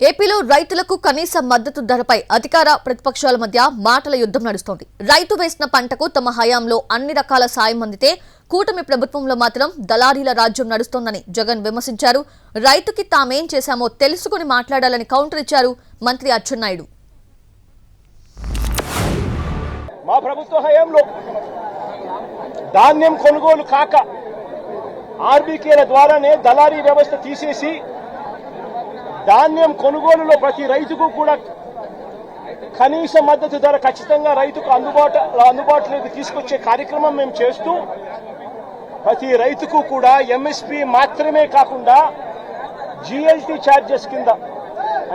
ఏపీలో రైతులకు కనీస మద్దతు ధరపై అధికార ప్రతిపక్షాల మధ్య మాటల యుద్ధం నడుస్తోంది. రైతు వేసిన పంటకు తమ హయాంలో అన్ని రకాల సాయం అందితే కూటమి ప్రభుత్వంలో మాత్రం దళారీల రాజ్యం నడుస్తోందని జగన్ విమర్శించారు. రైతుకి తామేం చేశామో తెలుసుకుని మాట్లాడాలని కౌంటర్ ఇచ్చారు మంత్రి అచ్చెన్నాయుడు. మా ప్రభుత్వ హయాంలో ధాన్యం కొనుగోలు కాక ఆర్బీకేల ద్వారానే దళారీ వ్యవస్థ తీసేసి ధాన్యం కొనుగోలులో ప్రతి రైతుకు కూడా కనీస మద్దతు ధర ఖచ్చితంగా రైతుకు అందుబాటులోకి తీసుకొచ్చే కార్యక్రమం మేము చేస్తూ ప్రతి రైతుకు కూడా ఎంఎస్పీ మాత్రమే కాకుండా జిఎల్టీ ఛార్జెస్ కింద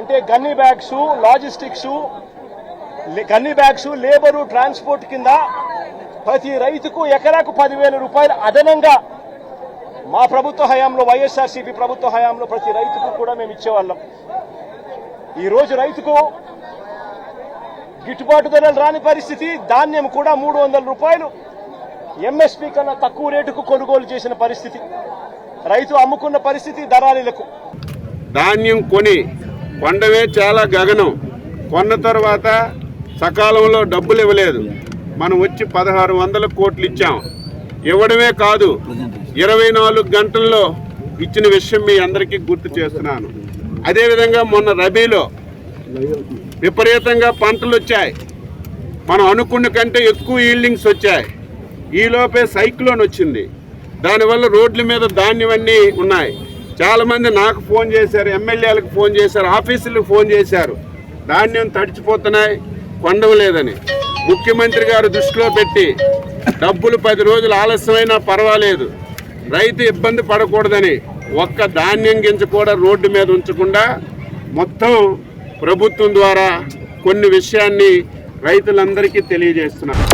అంటే gunny bags, logistics, gunny bags, labour, transport కింద ప్రతి రైతుకు ఎకరాకు 10,000 రూపాయలు అదనంగా మా ప్రభుత్వ హయాంలో, వైఎస్ఆర్సీపీ ప్రభుత్వ హయాంలో ప్రతి రైతుకు కూడా మేము ఇచ్చేవాళ్ళం. ఈరోజు రైతుకు గిట్టుబాటు ధరలు రాని పరిస్థితి, ధాన్యం కూడా 300 రూపాయలు ఎంఎస్పీ కన్నా తక్కువ రేటుకు కొనుగోలు చేసిన పరిస్థితి, రైతు అమ్ముకున్న పరిస్థితి దళారీలకు. ధాన్యం కొని కొండవే చాలా గగనం. కొన్న తర్వాత సకాలంలో డబ్బులు ఇవ్వలేదు. మనం వచ్చి 1600 కోట్లు ఇచ్చాం. ఇవ్వడమే కాదు, 24 గంటల్లో ఇచ్చిన విషయం మీ అందరికీ గుర్తు చేస్తున్నాను. అదేవిధంగా మొన్న రబీలో విపరీతంగా పంటలు వచ్చాయి. మనం అనుకున్న కంటే ఎక్కువ ఈల్డింగ్స్ వచ్చాయి. ఈలోపే సైక్లోన్ వచ్చింది. దానివల్ల రోడ్ల మీద ధాన్యం అన్నీ ఉన్నాయి. చాలామంది నాకు ఫోన్ చేశారు, ఎమ్మెల్యేలకు ఫోన్ చేశారు, ఆఫీసులకు ఫోన్ చేశారు. ధాన్యం తడిచిపోతున్నాయి, కొండం లేదని. ముఖ్యమంత్రి గారు దృష్టిలో పెట్టి డబ్బులు 10 రోజులు ఆలస్యమైనా పర్వాలేదు, రైతు ఇబ్బంది పడకూడదని ఒక్క ధాన్యం గింజ కూడా రోడ్డు మీద ఉంచకుండా మొత్తం ప్రభుత్వం ద్వారా కొన్ని విషయాన్ని రైతులందరికీ తెలియజేస్తున్నారు.